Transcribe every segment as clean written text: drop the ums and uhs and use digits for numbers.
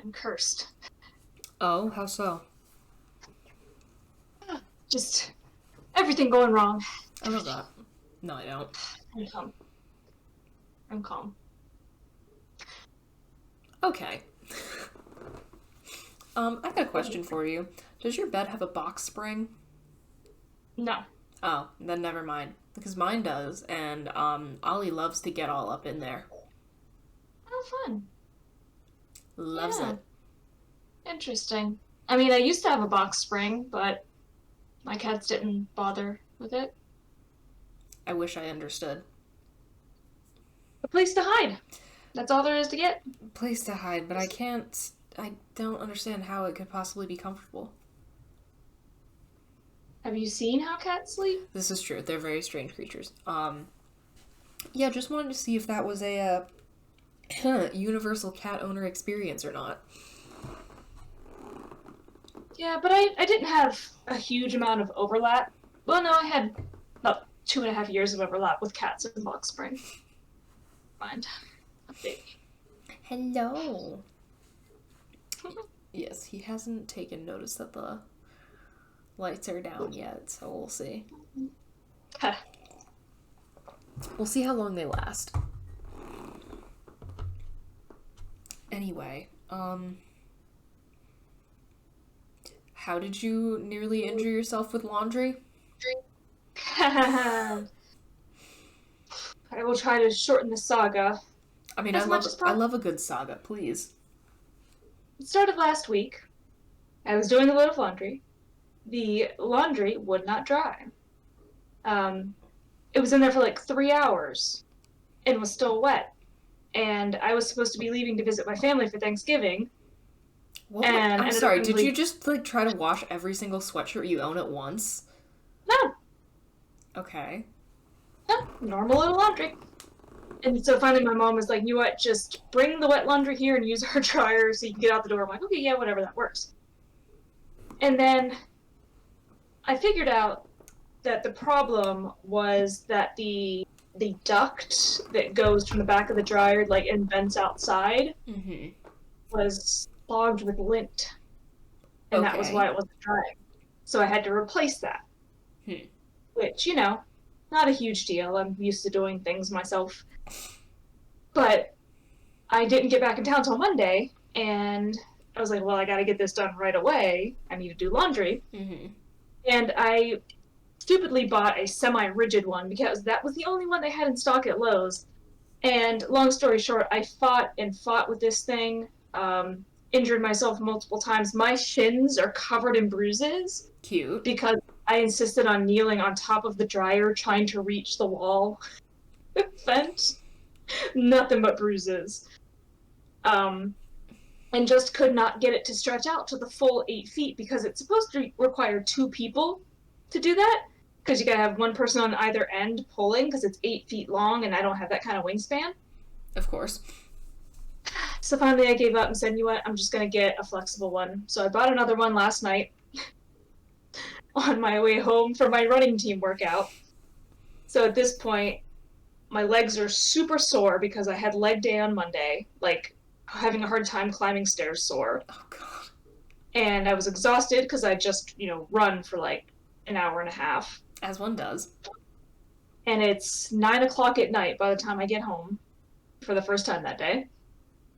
I'm cursed. Oh, how so? Just everything going wrong. I love that. No, I don't. I'm calm. I'm calm. Okay. I got a question for you. Does your bed have a box spring? No. Oh, then never mind. Because mine does, and Ollie loves to get all up in there. Oh, fun. Loves Yeah. it. Interesting. I mean, I used to have a box spring, but my cats didn't bother with it. I wish I understood. A place to hide. That's all there is to get. Place to hide, but I can't. I don't understand how it could possibly be comfortable. Have you seen how cats sleep? This is true. They're very strange creatures. Yeah, just wanted to see if that was a universal cat owner experience or not. Yeah, but I didn't have a huge amount of overlap. Well, no, I had about 2.5 years of overlap with cats in Box Spring. Mind. Update. Hello. Yes, he hasn't taken notice that the lights are down yet, so we'll see. We'll see how long they last. Anyway, how did you nearly injure yourself with laundry? I will try to shorten the saga I mean, as much as I possible. love a good saga, please. It started last week. I was doing a load of laundry. The laundry would not dry. Um, it was in there for like 3 hours and was still wet. And I was supposed to be leaving to visit my family for Thanksgiving, and I'm ended up sorry, having to did you leave. just like try to wash every single sweatshirt you own at once? No, Okay. no, normal little laundry. And so finally, my mom was like, "You know what? Just bring the wet laundry here and use our dryer so you can get out the door." I'm like, "Okay, yeah, whatever, that works." And then I figured out that the problem was that the duct that goes from the back of the dryer, like and vents outside, Mm-hmm. was clogged with lint, and that was why Okay. it wasn't drying. So I had to replace that, Hmm. which not a huge deal. I'm used to doing things myself, but I didn't get back in town till Monday, and I was like, well, I got to get this done right away. I need to do laundry, Mm-hmm. and I stupidly bought a semi-rigid one because that was the only one they had in stock at Lowe's. And long story short, I fought and fought with this thing, injured myself multiple times. My shins are covered in bruises Cute. because I insisted on kneeling on top of the dryer trying to reach the wall vent. Nothing but bruises. Um, and just could not get it to stretch out to the full 8 feet because it's supposed to require two people to do that. Because you gotta have one person on either end pulling because it's 8 feet long and I don't have that kind of wingspan. Of course. So finally I gave up and said, you know what, I'm just gonna get a flexible one. So I bought another one last night on my way home from my running team workout. So at this point, my legs are super sore because I had leg day on Monday, like having a hard time climbing stairs sore. Oh god. And I was exhausted because I just, run for like an hour and a half. As one does. And it's 9 o'clock at night by the time I get home for the first time that day.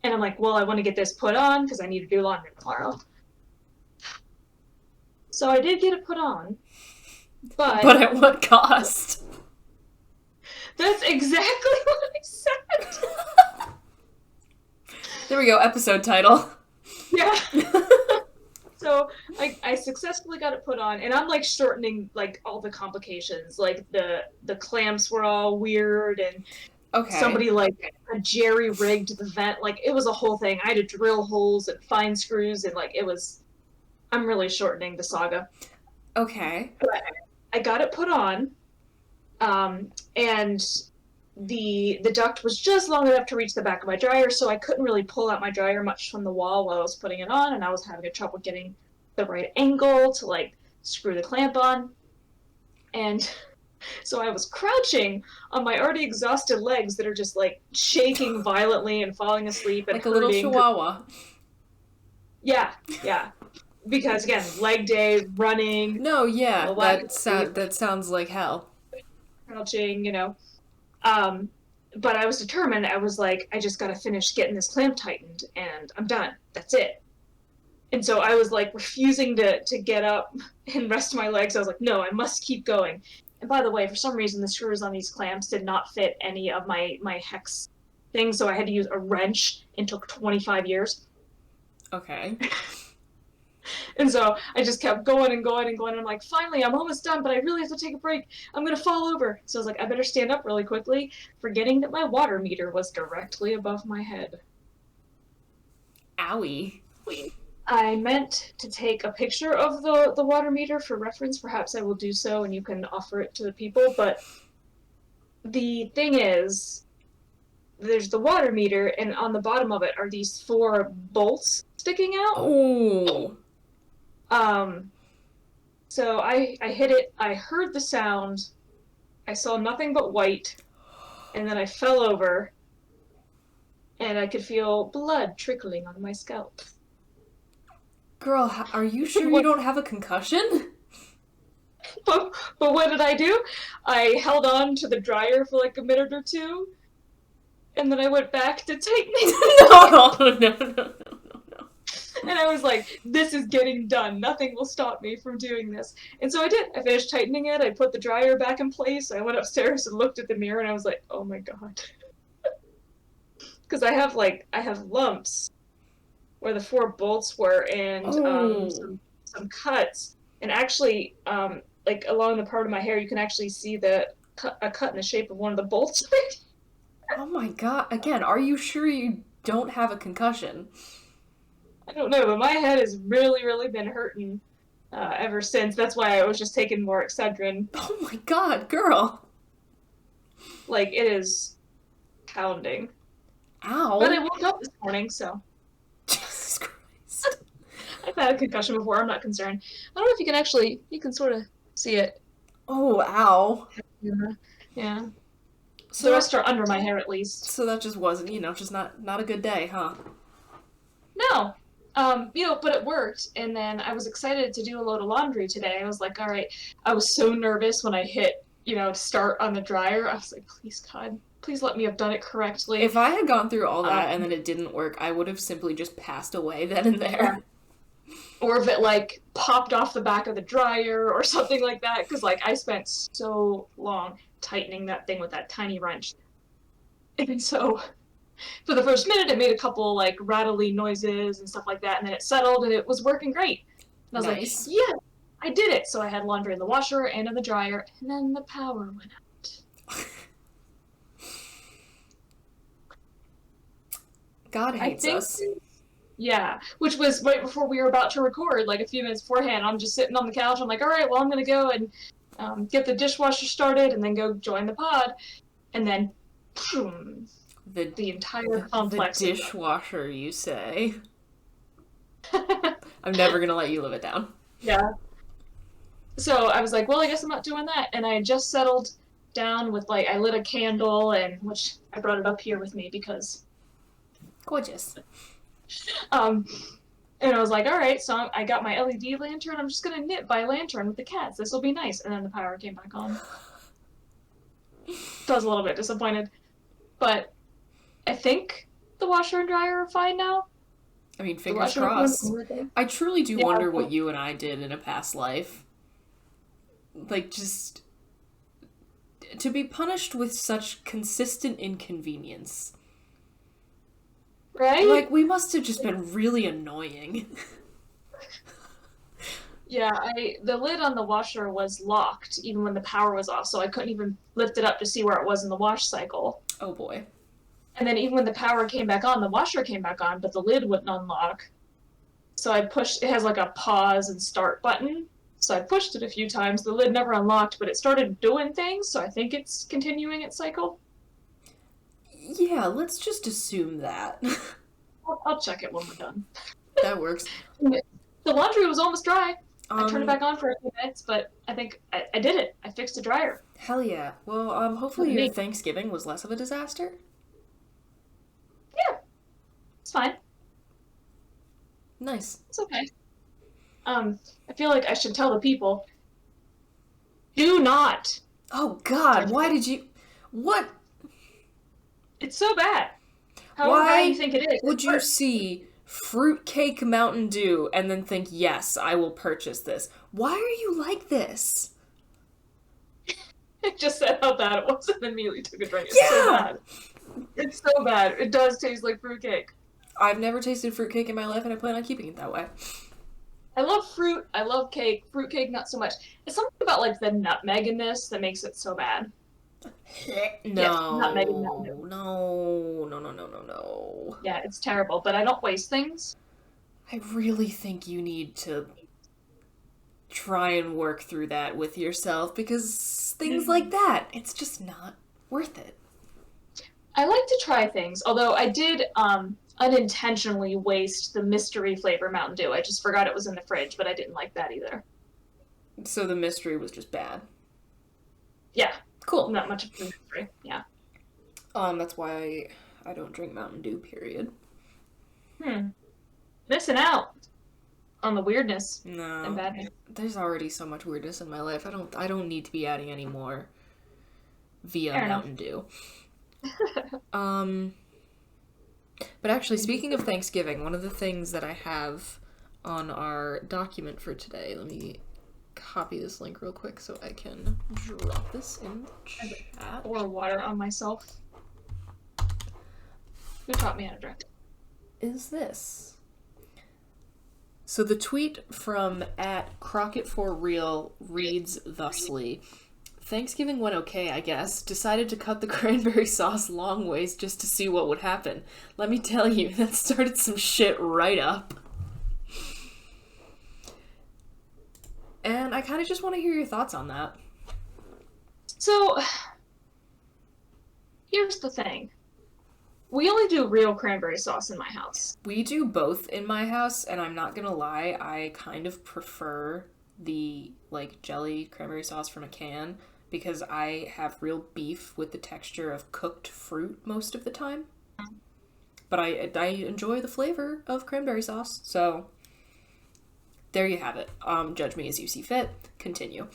And I'm like, well, I want to get this put on because I need to do laundry tomorrow. So I did get it put on, but But at what cost? that's exactly what I said. There we go, episode title. Yeah. So I successfully got it put on, and I'm like shortening like all the complications. Like the clamps were all weird, and Okay. somebody like a jerry rigged the vent. Like it was a whole thing. I had to drill holes and find screws, and like it was. I'm really shortening the saga. Okay. But I got it put on, and the duct was just long enough to reach the back of my dryer, so I couldn't really pull out my dryer much from the wall while I was putting it on, and I was having a trouble getting the right angle to like screw the clamp on. And so I was crouching on my already exhausted legs that are just like shaking violently and falling asleep and Like a little hurting. chihuahua. Yeah, yeah. Because again, leg day, running, No, yeah, lack of sleep, that sounds like hell. crouching, Um, but I was determined. I was like, I just gotta finish getting this clamp tightened, and I'm done. That's it. And so I was like refusing to get up and rest my legs. I was like, no, I must keep going. And by the way, for some reason, the screws on these clamps did not fit any of my hex things, so I had to use a wrench, and took 25 years. Okay. And so I just kept going and going and going. And I'm like, finally, I'm almost done, but I really have to take a break. I'm going to fall over. So I was like, I better stand up really quickly, forgetting that my water meter was directly above my head. Owie. I meant to take a picture of the water meter for reference. Perhaps I will do so and you can offer it to the people. But the thing is, there's the water meter, and on the bottom of it are these four bolts sticking out. Oh. Um, so I hit it, I heard the sound, I saw nothing but white, and then I fell over, and I could feel blood trickling on my scalp. Girl, are you sure you don't have a concussion? But what did I do? I held on to the dryer for like a minute or two, and then I went back to tightening. No. And I was like, this is getting done. Nothing will stop me from doing this. And so I did. I finished tightening it. I put the dryer back in place. I went upstairs and looked at the mirror, and I was like, oh my God. Because I have lumps where the four bolts were, and Oh. some cuts. And actually, like along the part of my hair, you can actually see a cut in the shape of one of the bolts. Oh my god. Again, are you sure you don't have a concussion? I don't know, but my head has really, really been hurting ever since. That's why I was just taking more Excedrin. Oh my god, girl. Like, it is pounding. But I Ow. woke up this morning, so Jesus Christ. I've had a concussion before. I'm not concerned. I don't know if you can sort of see it. Oh, ow. Yeah. Yeah. So The that, rest are under my hair, at least. so that just wasn't, just not a good day, huh? No. But it worked. And then I was excited to do a load of laundry today. I was like, all right. I was so nervous when I hit, start on the dryer. I was like, please, God, please let me have done it correctly. If I had gone through all that and Um, then it didn't work, I would have simply just passed away then and yeah. there. Or if it like popped off the back of the dryer or something like that. Because like I spent so long tightening that thing with that tiny wrench. And so for the first minute, it made a couple like rattly noises and stuff like that, and then it settled and it was working great. And I was like, Nice. yeah, I did it. So I had laundry in the washer and in the dryer, and then the power went out. God I hates think, us. yeah, which was right before we were about to record, like a few minutes beforehand. I'm just sitting on the couch. I'm like, all right, well, I'm gonna go and get the dishwasher started, and then go join the pod, and then boom, The the entire the complex. dishwasher, you say? I'm never gonna let you live it down. Yeah. So I was like, well, I guess I'm not doing that. And I just settled down with like, I lit a candle, and which I brought it up here with me because, Gorgeous. um, and I was like, all right, so I got my LED lantern. I'm just gonna knit by lantern with the cats. This will be nice. And then the power came back on. So I was a little bit disappointed, but I think the washer and dryer are fine now. I mean, The fingers washer and crossed. I truly do yeah, wonder what you and I did in a past life. Like, just to be punished with such consistent inconvenience. right? Like, we must have just been really annoying. Yeah, the lid on the washer was locked even when the power was off, so I couldn't even lift it up to see where it was in the wash cycle. Oh boy. And then even when the power came back on, the washer came back on, but the lid wouldn't unlock. So I pushed, it has like a pause and start button. So I pushed it a few times. The lid never unlocked, but it started doing things, so I think it's continuing its cycle. Yeah, let's just assume that. I'll check it when we're done. That works. The laundry was almost dry. I turned it Um, back on for a few minutes, but I think I did it. I fixed the dryer. hell yeah. Well, hopefully your Thanksgiving was less of a disaster. Yeah, it's fine. Nice. It's okay. I feel like I should tell the people, do not. Oh God, why did you... What? It's so bad. However bad Why you think it is, would you see fruitcake Mountain Dew and then think, yes, I will purchase this? Why are you like this? I just said how bad it was and immediately took a drink. It's so bad. It's so bad. It does taste like fruitcake. I've never tasted fruitcake in my life, and I plan on keeping it that way. I love fruit. I love cake. Fruitcake, not so much. It's something about like the nutmegginess that makes it so bad. No. Nutmeg. No. Yeah, it's terrible. But I don't waste things. I really think you need to try and work through that with yourself, because things like that, it's just not worth it. I like to try things, although I did unintentionally waste the mystery flavor Mountain Dew. I just forgot it was in the fridge, but I didn't like that either. So the mystery was just bad. Yeah. Cool. Not much of a mystery. Yeah. That's why I don't drink Mountain Dew, period. Missing out on the weirdness. No. And badness. There's already so much weirdness in my life. I don't need to be adding any more via Fair Mountain Dew. But actually, speaking of Thanksgiving, one of the things that I have on our document for today, let me copy this link real quick so I can drop this in the chat. Pour water on myself. Who taught me how to drink? Is this? So the tweet from @Crockett4Real reads thusly: Thanksgiving went okay, I guess. Decided to cut the cranberry sauce long ways just to see what would happen. Let me tell you, that started some shit right up. And I kind of just want to hear your thoughts on that. So, here's the thing. We only do real cranberry sauce in my house. We do both in my house, and I'm not gonna lie, I kind of prefer the, like, jelly cranberry sauce from a can, because I have real beef with the texture of cooked fruit most of the time. But I enjoy the flavor of cranberry sauce, so there you have it. Judge me as you see fit. Continue.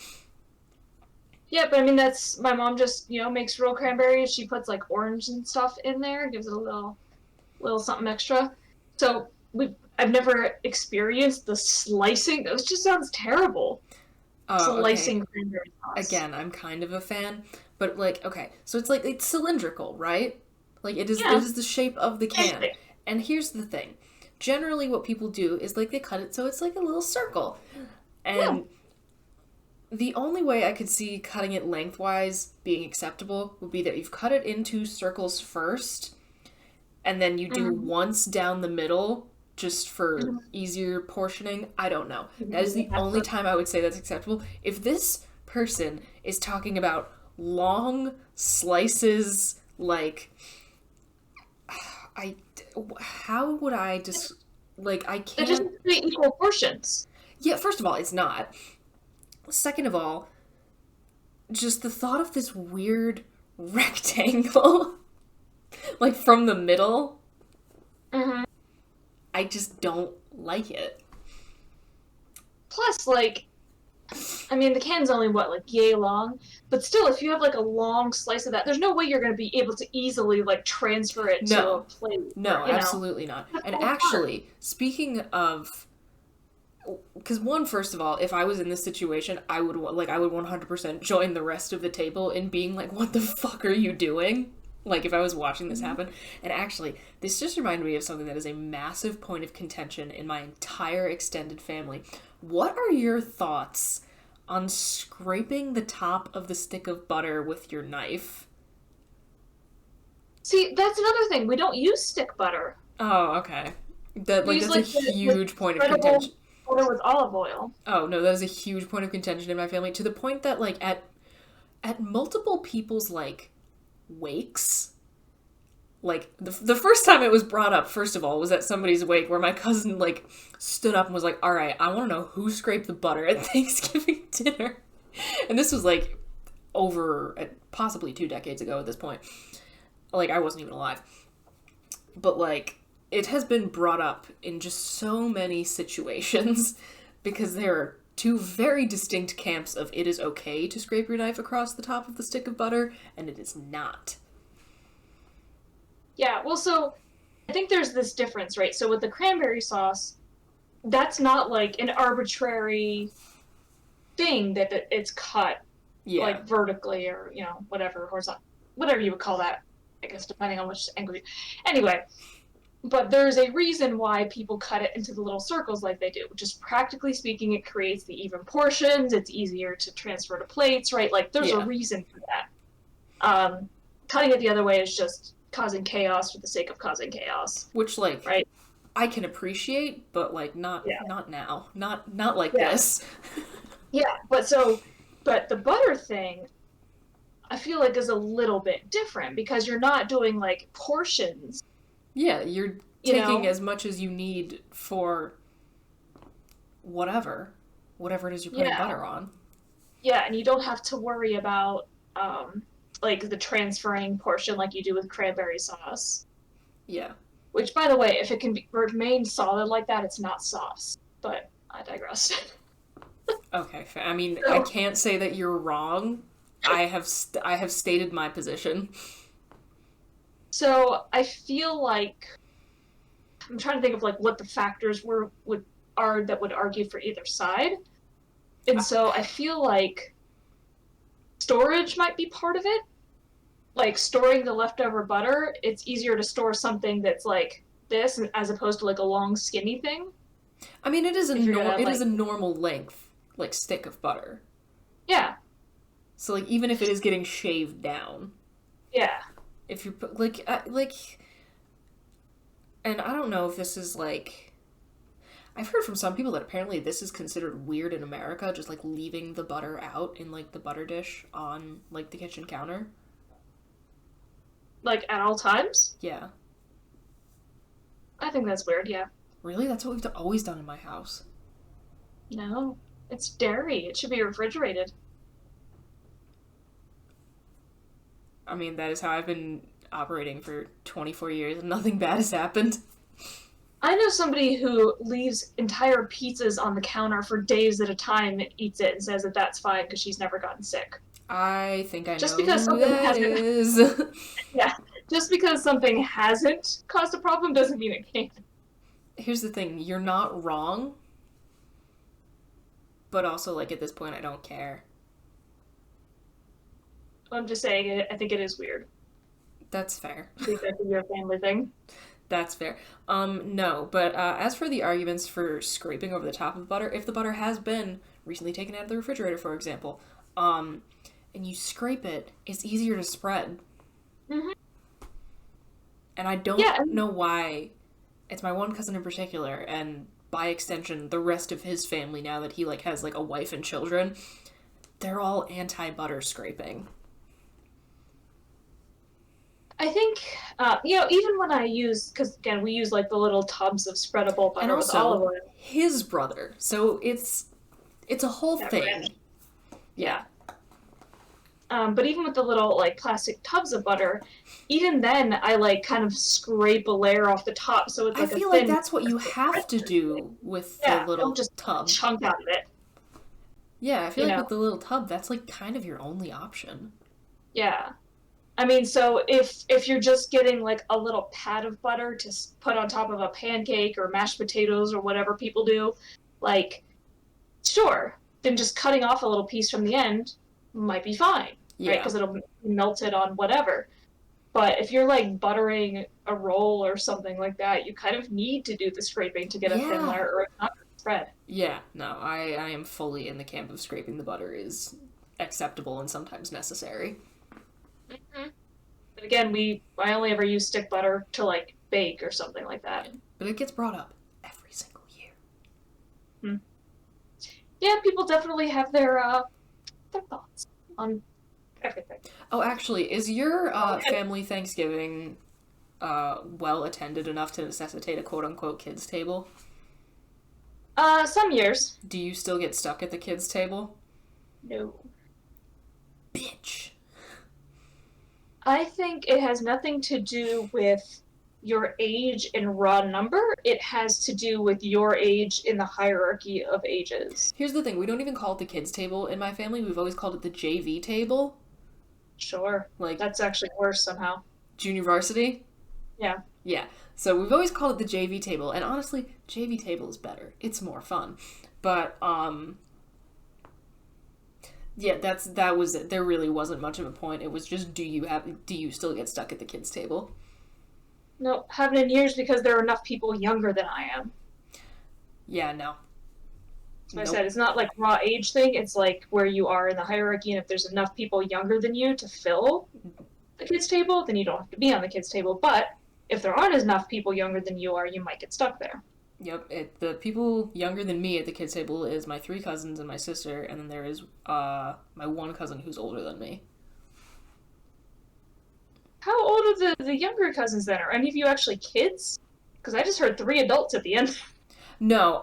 Yeah, but I mean, that's, my mom just, makes real cranberries. She puts, like, orange and stuff in there, gives it a little something extra. So, I've never experienced the slicing. It just sounds terrible. Slicing cranberry sauce. Again, I'm kind of a fan, but, like, okay, so it's cylindrical, right? Like, it is the shape of the can. And here's the thing. Generally, what people do is, like, they cut it so it's like a little circle. And the only way I could see cutting it lengthwise being acceptable would be that you've cut it into circles first, and then you do once down the middle, just for easier portioning. I don't know. That is the only time I would say that's acceptable. If this person is talking about long slices, like, how would I just, like, I can't... They're just equal portions. Yeah, first of all, it's not. Second of all, just the thought of this weird rectangle, like, from the middle, I just don't like it. Plus, like, I mean, the can's only, yay long? But still, if you have, like, a long slice of that, there's no way you're going to be able to easily, like, transfer it to a plate. No, absolutely not. And actually, speaking of... Because first of all, if I was in this situation, I would 100% join the rest of the table in being like, what the fuck are you doing? Like, if I was watching this happen. And actually, this just reminded me of something that is a massive point of contention in my entire extended family. What are your thoughts on scraping the top of the stick of butter with your knife? See, that's another thing. We don't use stick butter. Oh, okay. That's a huge point of contention. Butter with olive oil. Oh, no, that is a huge point of contention in my family, to the point that, like, at multiple people's, like, wakes, like, the first time it was brought up, first of all, was at somebody's wake where my cousin, like, stood up and was like, all right, I want to know who scraped the butter at Thanksgiving dinner. And this was, like, possibly 2 decades ago at this point. Like, I wasn't even alive. But, like, it has been brought up in just so many situations because there are two very distinct camps of it is okay to scrape your knife across the top of the stick of butter, and it is not. Yeah, well, so I think there's this difference, right? So with the cranberry sauce, that's not like an arbitrary thing that it's cut like vertically or, you know, whatever, horizontal, whatever you would call that, I guess, depending on which angle you... Anyway, but there's a reason why people cut it into the little circles like they do, which is practically speaking, it creates the even portions, it's easier to transfer to plates, right? Like, there's a reason for that. Cutting it the other way is just causing chaos for the sake of causing chaos. Which, like, right? I can appreciate, but, like, not now. Not like this. Yeah, but the butter thing, I feel like is a little bit different because you're not doing, like, portions. Yeah, you're taking as much as you need for whatever it is you're putting butter on. Yeah, and you don't have to worry about, like, the transferring portion like you do with cranberry sauce. Yeah. Which, by the way, if it can remain solid like that, it's not sauce. But I digress. Okay, I mean, I can't say that you're wrong. I have stated my position. So I feel like I'm trying to think of like what the factors are that would argue for either side, and so I feel like storage might be part of it. Like storing the leftover butter, it's easier to store something that's like this as opposed to like a long skinny thing. I mean, it is a normal length like stick of butter. Yeah. So like even if it is getting shaved down. Yeah. If you put and I don't know if this is like, I've heard from some people that apparently this is considered weird in America, just like leaving the butter out in like the butter dish on like the kitchen counter. Like at all times? Yeah. I think that's weird, yeah. Really? That's what we've always done in my house. No. It's dairy. It should be refrigerated. I mean, that is how I've been operating for 24 years and nothing bad has happened. I know somebody who leaves entire pizzas on the counter for days at a time and eats it and says that that's fine because she's never gotten sick. I think I just know because who something that is. Yeah, just because something hasn't caused a problem doesn't mean it can't. Here's the thing, you're not wrong, but also, like, at this point, I don't care. I'm just saying, I think it is weird. That's fair. I think that's a your family thing. That's fair. No, but as for the arguments for scraping over the top of butter, if the butter has been recently taken out of the refrigerator, for example, and you scrape it, it's easier to spread. Mm-hmm. And I don't know why. It's my one cousin in particular, and by extension, the rest of his family, now that he, like, has, like, a wife and children, they're all anti-butter scraping. I think, even when I use, because, again, we use, like, the little tubs of spreadable butter with olive oil. His brother. So it's a whole thing. Right. Yeah. But even with the little, like, plastic tubs of butter, even then, I, like, kind of scrape a layer off the top, so it's like a thin... I feel like that's what you have to do with the little just tub. Chunk out of it. Yeah, I feel like with the little tub, that's, like, kind of your only option. Yeah. I mean, so if you're just getting, like, a little pat of butter to put on top of a pancake or mashed potatoes or whatever people do, like, sure, then just cutting off a little piece from the end might be fine, right? Because it'll be melted on whatever. But if you're, like, buttering a roll or something like that, you kind of need to do the scraping to get a thin layer or it's not going to spread. Yeah, no, I am fully in the camp of scraping the butter is acceptable and sometimes necessary. Mm-hmm. But again, I only ever use stick butter to, like, bake or something like that. But it gets brought up every single year. Hmm. Yeah, people definitely have their thoughts on everything. Oh, actually, is your family Thanksgiving well attended enough to necessitate a quote-unquote kids table? Some years. Do you still get stuck at the kids table? No. Bitch. I think it has nothing to do with your age in raw number. It has to do with your age in the hierarchy of ages. Here's the thing. We don't even call it the kids' table in my family. We've always called it the JV table. Sure. Like, that's actually worse somehow. Junior varsity? Yeah. Yeah. So we've always called it the JV table. And honestly, JV table is better. It's more fun. But, yeah, that was it. There really wasn't much of a point. It was just, do you still get stuck at the kids' table? No, haven't in years because there are enough people younger than I am. Yeah, no. So I said, it's not like raw age thing. It's like where you are in the hierarchy, and if there's enough people younger than you to fill the kids' table, then you don't have to be on the kids' table. But if there aren't enough people younger than you are, you might get stuck there. Yep, the people younger than me at the kids' table is my 3 cousins and my sister, and then there is my 1 cousin who's older than me. How old are the younger cousins then? Are any of you actually kids? Because I just heard 3 adults at the end. No,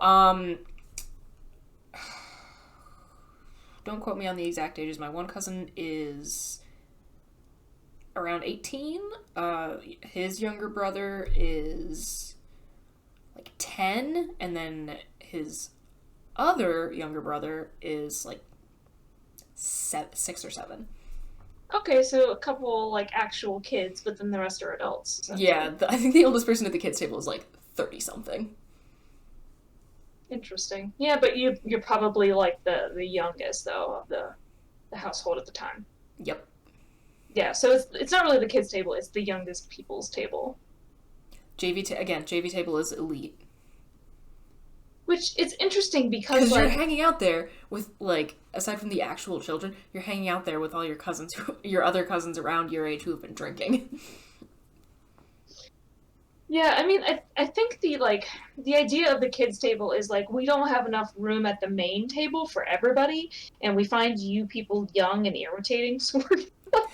don't quote me on the exact ages. My 1 cousin is around 18. His younger brother is like 10, and then his other younger brother is like 6 or 7. Okay, so a couple like actual kids, but then the rest are adults. Yeah, I think the oldest person at the kids' table is like 30-something. Interesting. Yeah, but you're probably like the youngest though of the household at the time. Yep. Yeah, so it's not really the kids' table; it's the youngest people's table. JV table is elite. Which it's interesting because you're hanging out there with, like, aside from the actual children, you're hanging out there with all your cousins, your other cousins around your age who have been drinking. Yeah, I mean, I think the idea of the kids' table is like we don't have enough room at the main table for everybody, and we find you people young and irritating, so we're gonna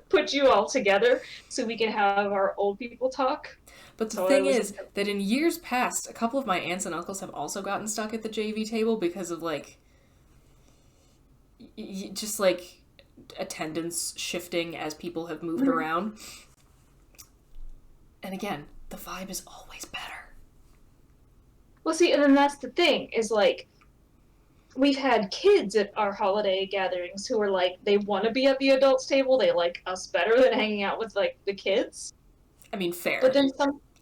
put you all together so we can have our old people talk. But the thing is that in years past, a couple of my aunts and uncles have also gotten stuck at the JV table because of, like, just, like, attendance shifting as people have moved around. And again, the vibe is always better. Well, see, and then that's the thing, is, like, we've had kids at our holiday gatherings who are, like, they want to be at the adults' table, they like us better than hanging out with, like, the kids. I mean, fair. But then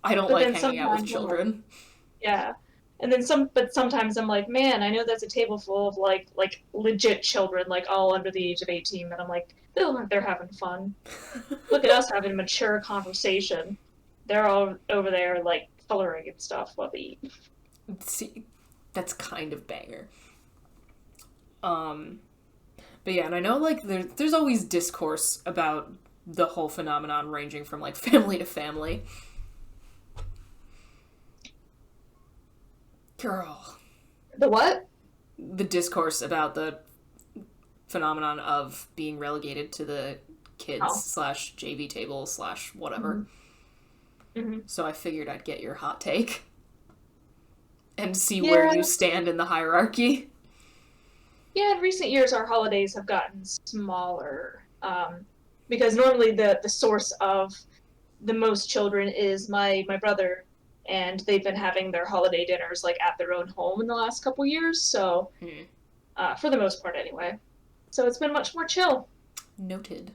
I don't like hanging out with children. Yeah. And then sometimes I'm like, man, I know that's a table full of like legit children, like all under the age of 18, but I'm like, they look like they're having fun. Look at us having a mature conversation. They're all over there like coloring and stuff while they eat. See, that's kind of banger. But yeah, and I know like there's always discourse about the whole phenomenon ranging from like family to family. Girl. The what? The discourse about the phenomenon of being relegated to the kids / JV table / whatever. Mm-hmm. So I figured I'd get your hot take and see where you stand in the hierarchy. Yeah, in recent years our holidays have gotten smaller because normally the source of the most children is my brother, and they've been having their holiday dinners like at their own home in the last couple years, so for the most part anyway. So it's been much more chill. Noted.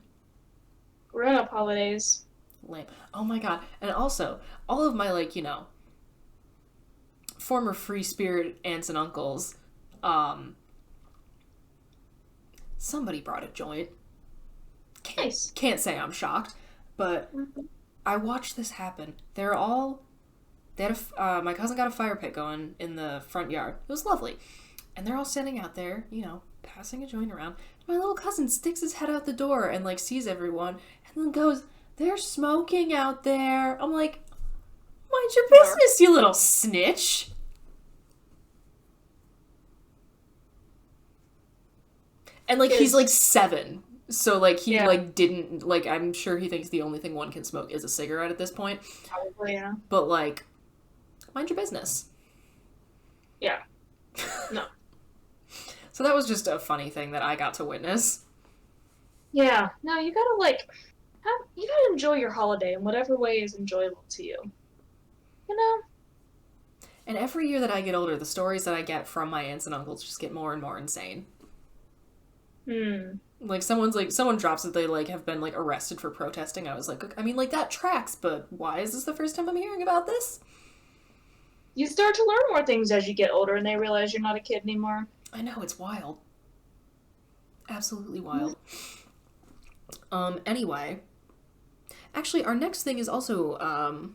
Grown-up holidays. Lame. Oh my god. And also, all of my, like, you know, former free spirit aunts and uncles, somebody brought a joint. Nice. Can't say I'm shocked, but I watched this happen. My cousin got a fire pit going in the front yard. It was lovely. And they're all standing out there, you know, passing a joint around. My little cousin sticks his head out the door and, like, sees everyone and then goes, "They're smoking out there." I'm like, mind your business, you little snitch. And, like, he's, like, 7. So, like, he, like, didn't, like, I'm sure he thinks the only thing one can smoke is a cigarette at this point. Probably, yeah. But, like, mind your business. Yeah. No. So that was just a funny thing that I got to witness. Yeah. No, you gotta, like, You gotta enjoy your holiday in whatever way is enjoyable to you. You know? And every year that I get older, the stories that I get from my aunts and uncles just get more and more insane. Like someone drops that they like have been like arrested for protesting. I was like, I mean, like that tracks, but why is this the first time I'm hearing about this? You start to learn more things as you get older, and they realize you're not a kid anymore. I know, it's wild. Absolutely wild. Anyway, actually, our next thing is also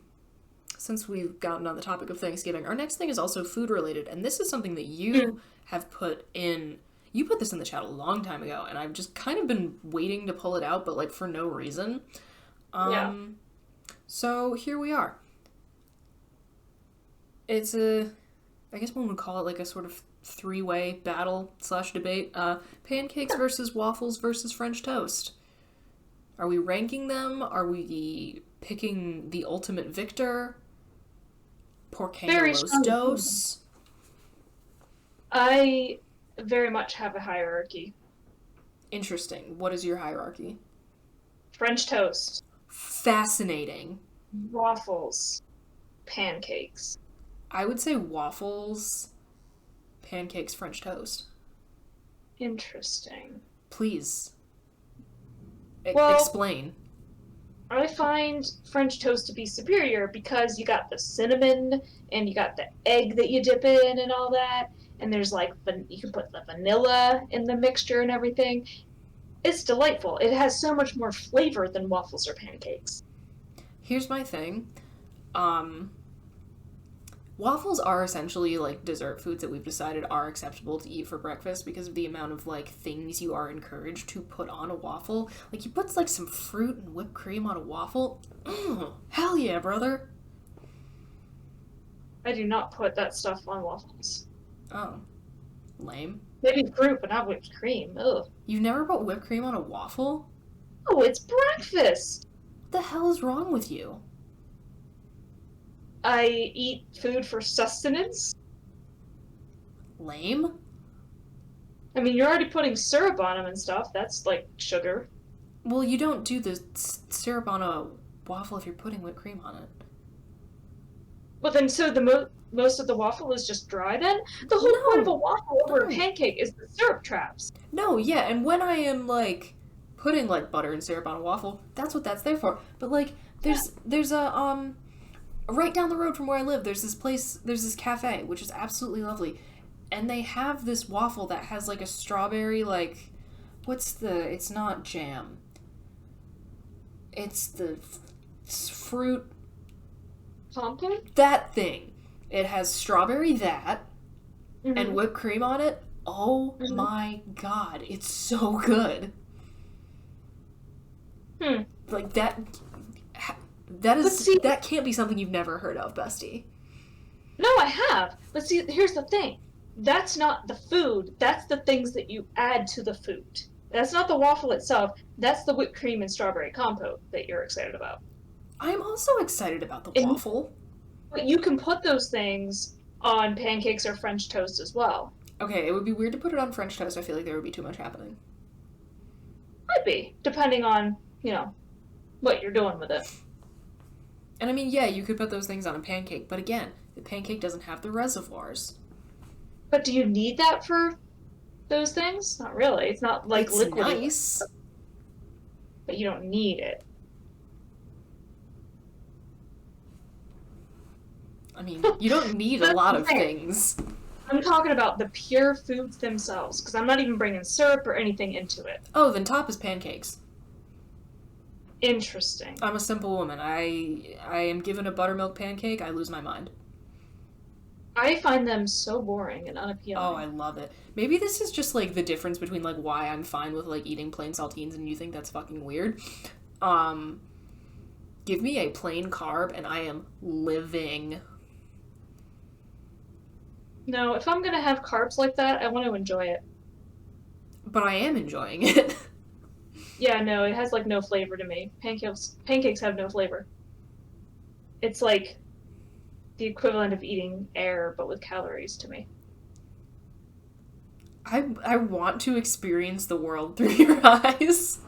since we've gotten on the topic of Thanksgiving, our next thing is also food related, and this is something that you have put in. You put this in the chat a long time ago, and I've just kind of been waiting to pull it out, but like for no reason. Yeah. So here we are. It's I guess one would call it like a sort of three-way battle / debate. Pancakes versus waffles versus French toast. Are we ranking them? Are we picking the ultimate victor? Por qué no los dos? I very much have a hierarchy. Interesting. What is your hierarchy? French toast. Fascinating. Waffles. Pancakes. I would say waffles, pancakes, French toast. Interesting. Please. Well, explain. I find French toast to be superior because you got the cinnamon and you got the egg that you dip in and all that. And there's like, you can put the vanilla in the mixture and everything. It's delightful. It has so much more flavor than waffles or pancakes. Here's my thing. Waffles are essentially like dessert foods that we've decided are acceptable to eat for breakfast because of the amount of like things you are encouraged to put on a waffle. Like you put like some fruit and whipped cream on a waffle. Hell yeah, brother. I do not put that stuff on waffles. Oh. Lame. Maybe fruit, but not whipped cream. Ugh. You've never put whipped cream on a waffle? Oh, it's breakfast! What the hell is wrong with you? I eat food for sustenance. Lame? I mean, you're already putting syrup on them and stuff. That's like sugar. Well, you don't do the syrup on a waffle if you're putting whipped cream on it. Well, then, so the most of the waffle is just dry then? The whole point of a waffle over a pancake is the syrup traps. No, yeah, and when I am, like, putting, like, butter and syrup on a waffle, that's what that's there for. But, like, there's a, right down the road from where I live, there's this cafe, which is absolutely lovely. And they have this waffle that has, like, a strawberry, like, it's not jam. It's the fruit... Compote? That thing. It has strawberry and whipped cream on it. Oh my god, it's so good. Like that can't be something you've never heard of, bestie. No, I have. But see, here's the thing. That's not the food. That's the things that you add to the food. That's not the waffle itself. That's the whipped cream and strawberry compote that you're excited about. I'm also excited about the waffle. But you can put those things on pancakes or French toast as well. Okay, it would be weird to put it on French toast. I feel like there would be too much happening. Might be, depending on, what you're doing with it. And I mean, yeah, you could put those things on a pancake, but again, the pancake doesn't have the reservoirs. But do you need that for those things? Not really. It's not like liquid. It's nice. But you don't need it. I mean, you don't need a lot of things. I'm talking about the pure foods themselves, because I'm not even bringing syrup or anything into it. Oh, then top is pancakes. Interesting. I'm a simple woman. I am given a buttermilk pancake, I lose my mind. I find them so boring and unappealing. Oh, I love it. Maybe this is just, like, the difference between, like, why I'm fine with, like, eating plain saltines and you think that's fucking weird. Give me a plain carb and I am living. No, if I'm gonna have carbs like that, I want to enjoy it. But I am enjoying it. Yeah, no, it has, like, no flavor to me. Pancakes have no flavor. It's like the equivalent of eating air, but with calories to me. I want to experience the world through your eyes.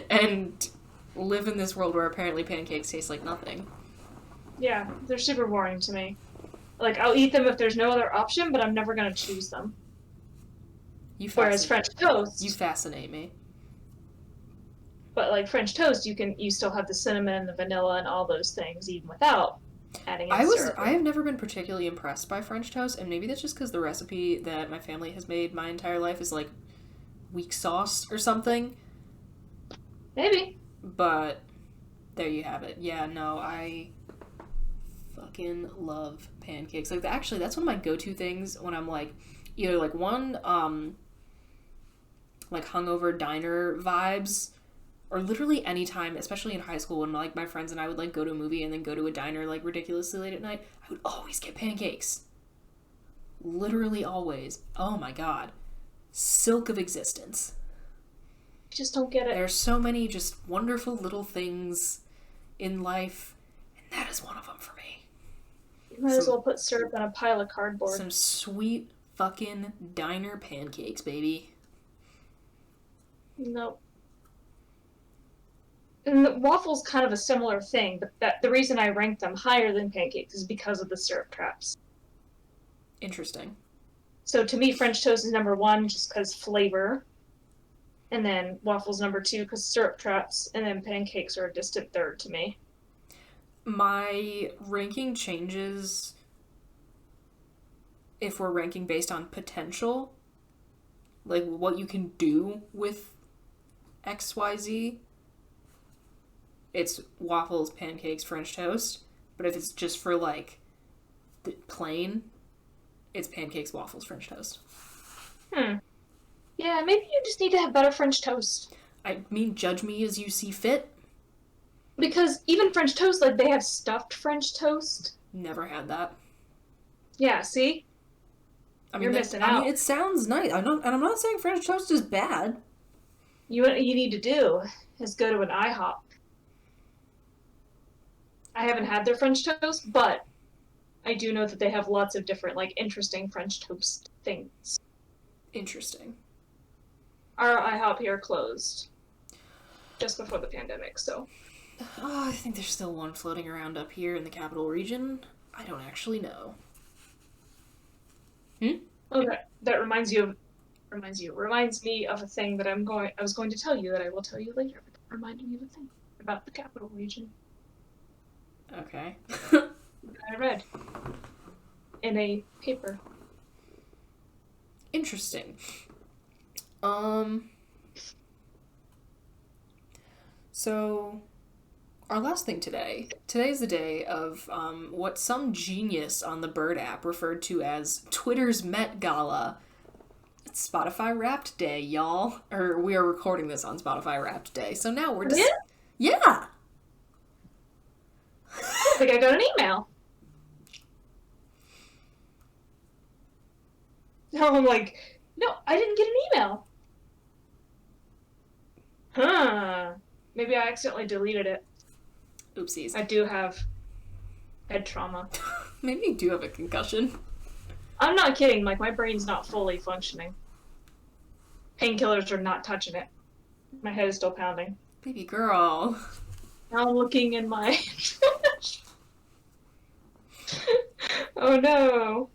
And live in this world where apparently pancakes taste like nothing. Yeah, they're super boring to me. Like, I'll eat them if there's no other option, but I'm never gonna choose them. Whereas French toast... You fascinate me. But, like, French toast, you still have the cinnamon and the vanilla and all those things, even without adding in syrup. I have never been particularly impressed by French toast, and maybe that's just because the recipe that my family has made my entire life is, like, weak sauce or something. Maybe. But there you have it. Yeah, no, I fucking love pancakes. Like, actually, that's one of my go-to things when I'm, like, either, like, like, hungover diner vibes, or literally any time, especially in high school when, like, my friends and I would, like, go to a movie and then go to a diner, like, ridiculously late at night, I would always get pancakes. Literally always. Oh my god. Silk of existence. I just don't get it. There are so many just wonderful little things in life, and that is one of them for me. You might as well put syrup on a pile of cardboard. Some sweet fucking diner pancakes, baby. Nope. And the waffle's kind of a similar thing, but the reason I rank them higher than pancakes is because of the syrup traps. Interesting. So to me, French toast is number 1 just because flavor. And then waffles number 2 because syrup traps. And then pancakes are a distant third to me. My ranking changes if we're ranking based on potential. Like what you can do with XYZ. It's waffles, pancakes, French toast. But if it's just for, like, the plain, it's pancakes, waffles, French toast. Yeah, maybe you just need to have better French toast. I mean, judge me as you see fit. Because even French toast, like, they have stuffed French toast. Never had that. Yeah, see? You're missing out. I mean, it sounds nice. I'm not saying French toast is bad. What you need to do is go to an IHOP. I haven't had their French toast, but I do know that they have lots of different, like, interesting French toast things. Interesting. Our IHOP here closed just before the pandemic, so... Oh, I think there's still one floating around up here in the capital region. I don't actually know. Oh, that reminds me of a thing that I was going to tell you that I will tell you later, but that reminded me of a thing about the capital region. Okay. That I read in a paper. Interesting. So, our last thing today. Today's the day of what some genius on the Bird app referred to as Twitter's Met Gala. It's Spotify Wrapped Day, y'all. Or we are recording this on Spotify Wrapped Day. So now we're just... Yeah! I think I got an email. No, I'm like, no, I didn't get an email. Huh. Maybe I accidentally deleted it. Oopsies. I do have head trauma. Maybe you do have a concussion. I'm not kidding, like, my brain's not fully functioning. Painkillers are not touching it. My head is still pounding. Baby girl. Now I'm looking in my... Oh no.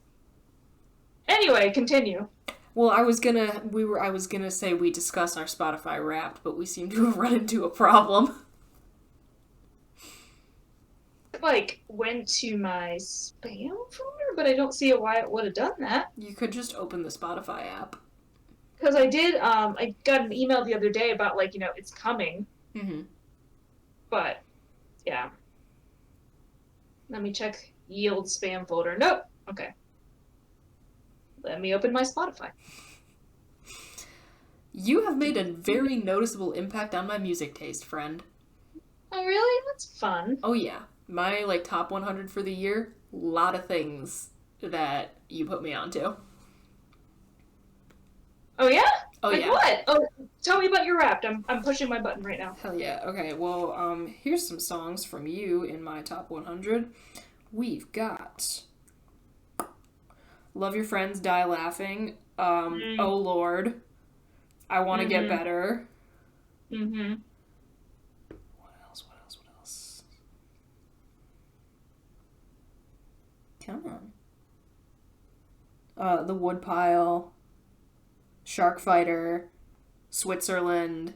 Anyway, continue. Well, I was gonna say we discuss our Spotify Wrapped, but we seem to have run into a problem. Like, went to my spam folder, but I don't see why it would have done that. You could just open the Spotify app. Because I did, I got an email the other day about, like, it's coming. Mm-hmm. But, yeah. Let me check yield spam folder. Nope. Okay. Let me open my Spotify. You have made a very noticeable impact on my music taste, friend. Oh, really? That's fun. Oh, yeah. My, like, top 100 for the year, a lot of things that you put me onto. Oh, yeah? Oh, like yeah. What? Oh, tell me about your Wrapped. I'm pushing my button right now. Hell yeah. Okay, well, here's some songs from you in my top 100. We've got Love Your Friends, Die Laughing, Oh Lord, I Want to Get Better. Mm-hmm. What The Woodpile, Shark Fighter, Switzerland,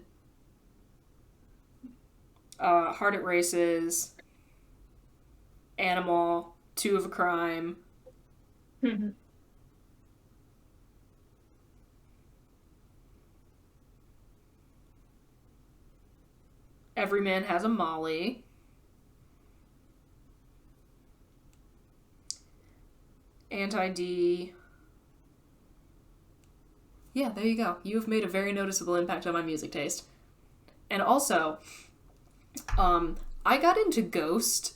Hard at Races, Animal, Two of a Crime. Every Man Has a Molly. Anti-D. Yeah, there you go. You have made a very noticeable impact on my music taste. And also, I got into Ghost,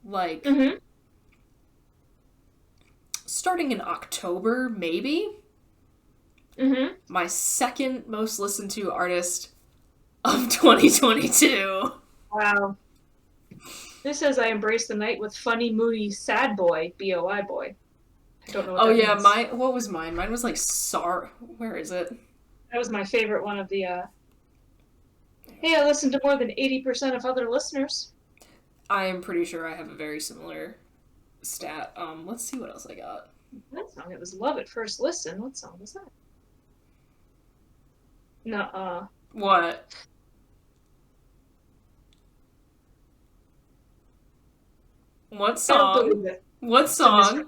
like, starting in October, maybe? My second most listened to artist of 2022. Wow. This says I embrace the night with funny, moody, sad boy, B-O-I boy. I don't know what that means. What was mine? Mine was like where is it? That was my favorite one of the, hey, I listened to more than 80% of other listeners. I am pretty sure I have a very similar stat. Let's see what else I got. That song, it was Love at First Listen. What song was that? Nuh-uh. What? What song? What song?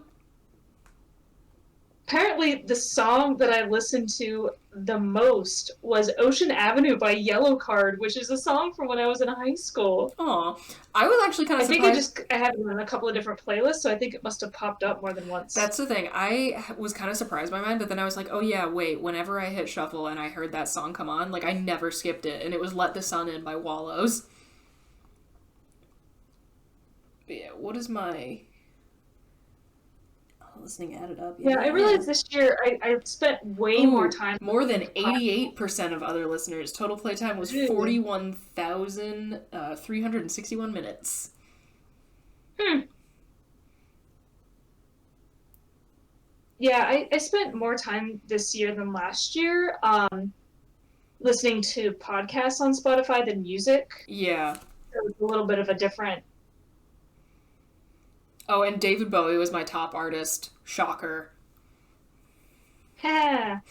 Apparently, the song that I listened to the most was Ocean Avenue by Yellowcard, which is a song from when I was in high school. Aw. I was actually kind of surprised. I had it on a couple of different playlists, so I think it must have popped up more than once. That's the thing. I was kind of surprised by mine, but then I was like, oh yeah, wait, whenever I hit shuffle and I heard that song come on, like, I never skipped it, and it was Let the Sun In by Wallows. But yeah, what is my listening added up? Yeah, I realized this year I spent way more time. More than 88% of other listeners. Total playtime was 41,361 minutes. Yeah, I spent more time this year than last year listening to podcasts on Spotify than music. Yeah. So it was a little bit of a different... Oh, and David Bowie was my top artist. Shocker. Ha!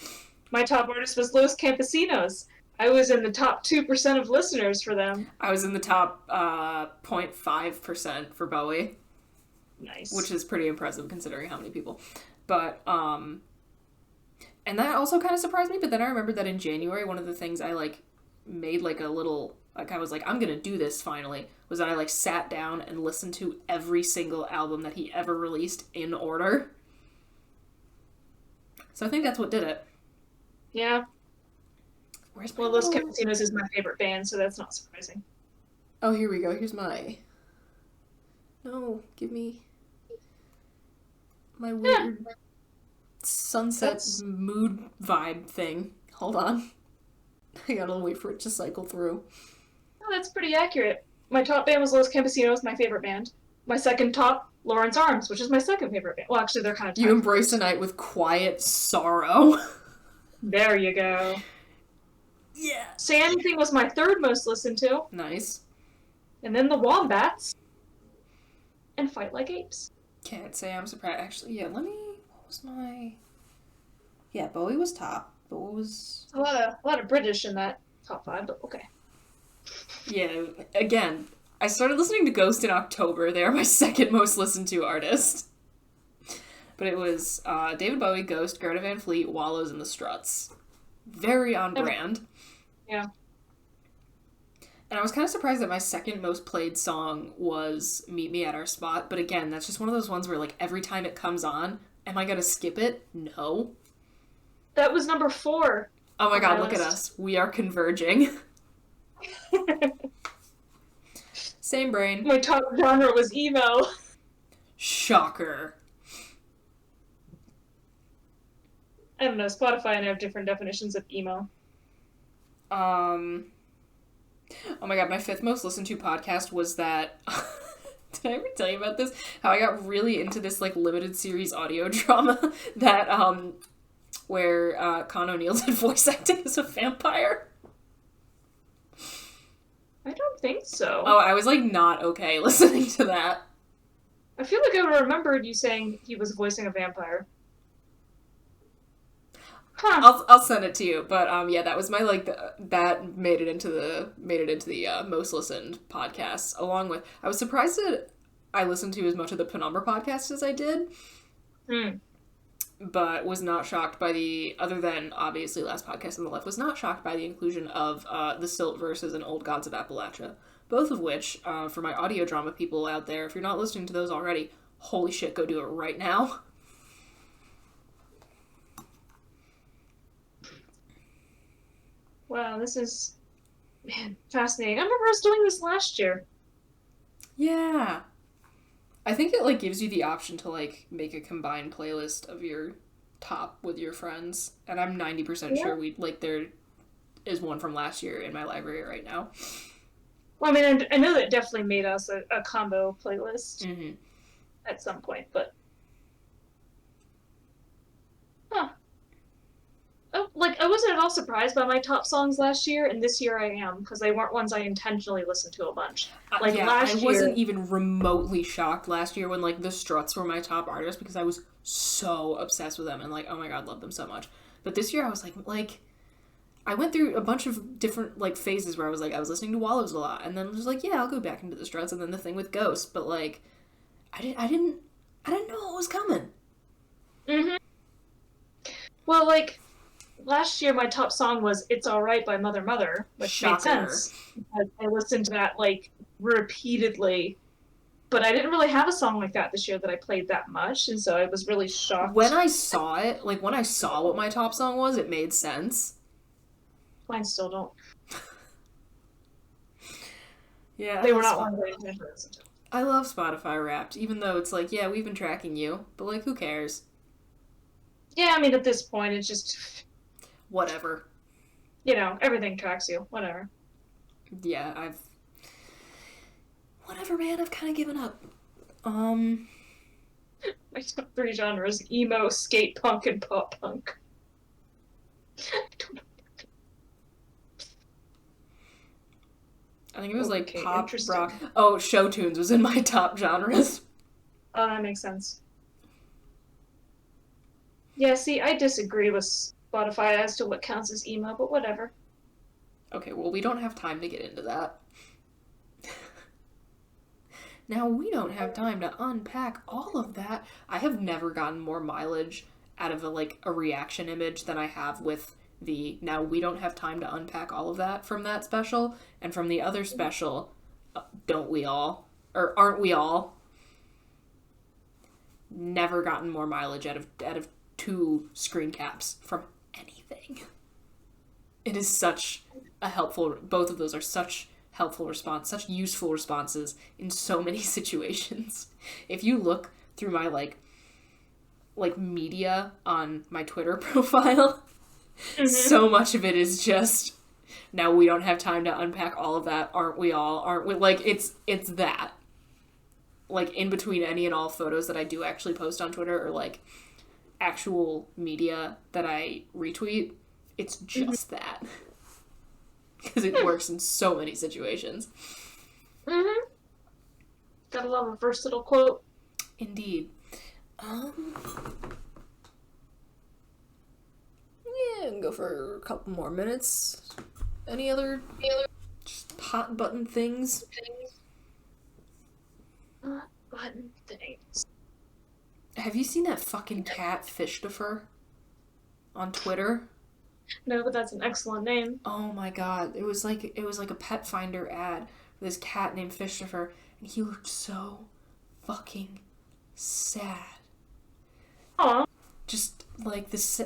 My top artist was Los Campesinos. I was in the top 2% of listeners for them. I was in the top 0.5% for Bowie. Nice. Which is pretty impressive considering how many people. But, and that also kind of surprised me, but then I remembered that in January, one of the things I, like, made, like, a little... Like, I was like, I'm gonna do this finally, was that I, like, sat down and listened to every single album that he ever released in order. So I think that's what did it. Yeah. Well, Los Campesinos is my favorite band, so that's not surprising. Oh, here we go. Here's my... No, give me... my weird sunset mood vibe thing. Hold on. I gotta wait for it to cycle through. Oh, that's pretty accurate. My top band was Los Campesinos, my favorite band. My second top, Lawrence Arms, which is my second favorite band. Well, actually, they're kind of... You embrace a night with quiet sorrow. There you go. Yeah. Say Anything was my third most listened to. Nice. And then the Wombats. And Fight Like Apes. Can't say I'm surprised. Actually, yeah, let me... What was my... Yeah, Bowie was top. But what was... A lot of British in that top 5, but okay. Yeah, again, I started listening to Ghost in October. They are my second most listened to artist. But it was David Bowie, Ghost, Greta Van Fleet, Wallows, and the Struts. Very on brand. Yeah. And I was kind of surprised that my second most played song was Meet Me at Our Spot. But again, that's just one of those ones where, like, every time it comes on, am I going to skip it? No. That was number 4. Oh my god, look at us. We are converging. Same brain. My top genre was emo. Shocker. I don't know, Spotify and I have different definitions of emo. Oh my god, my 5th most listened to podcast was that... Did I ever tell you about this? How I got really into this, like, limited series audio drama that, where Con O'Neill did voice acting as a vampire? I don't think so. Oh, I was, like, not okay listening to that. I feel like I remembered you saying he was voicing a vampire. I'll send it to you. But yeah, that was my that made it into the most listened podcasts. Along with, I was surprised that I listened to as much of the Penumbra podcast as I did. But was not shocked by other than obviously Last Podcast on the Left, was not shocked by the inclusion of the Silt Verses and Old Gods of Appalachia. Both of which, for my audio drama people out there, if you're not listening to those already, holy shit, go do it right now. Wow, this is, man, fascinating. I remember us doing this last year. Yeah. I think it, gives you the option to, make a combined playlist of your top with your friends. And I'm 90% sure there is one from last year in my library right now. Well, I mean, I know that it definitely made us a combo playlist at some point, but... Huh. I wasn't at all surprised by my top songs last year, and this year I am, because they weren't ones I intentionally listened to a bunch. I wasn't even remotely shocked last year when, the Struts were my top artists, because I was so obsessed with them, and, oh my god, love them so much. But this year I was I went through a bunch of different, phases where I was listening to Wallows a lot, and then was yeah, I'll go back into the Struts, and then the thing with Ghost, but, I didn't know what was coming. Well, last year my top song was It's Alright by Mother Mother, which made sense. I listened to that, repeatedly. But I didn't really have a song like that this year that I played that much, and so I was really shocked. When I saw it, when I saw what my top song was, it made sense. Mine still don't. Yeah. They were not one that I intended to listen to. I love Spotify Wrapped, even though it's yeah, we've been tracking you, but who cares? Yeah, I mean, at this point, it's just... Whatever. Everything tracks you. Whatever. Yeah, whatever, man, I've kind of given up. My top 3 genres, emo, skate punk, and pop punk. I think it was pop, rock. Oh, show tunes was in my top genres. Oh, that makes sense. Yeah, see, I disagree with Spotify as to what counts as emo, but whatever. Okay, well, we don't have time to get into that. Now, we don't have time to unpack all of that. I have never gotten more mileage out of a reaction image than I have with now we don't have time to unpack all of that from that special, and from the other special, don't we all? Or aren't we all? Never gotten more mileage out of 2 screen caps from anything. It is such a helpful, both of those are such helpful response, such useful responses in so many situations. If you look through my media on my Twitter profile, so much of it is just, now we don't have time to unpack all of that, aren't we all? Aren't we? It's that. In between any and all photos that I do actually post on Twitter, or actual media that I retweet, it's just that. Because it works in so many situations. Gotta love a versatile quote. Indeed. Yeah, I can go for a couple more minutes. Any other just hot button things? Hot button things. Have you seen that fucking cat Fishtifer on Twitter? No, but that's an excellent name. Oh my god, it was like a pet finder ad for this cat named Fishtifer, and he looked so fucking sad. Aw. Just this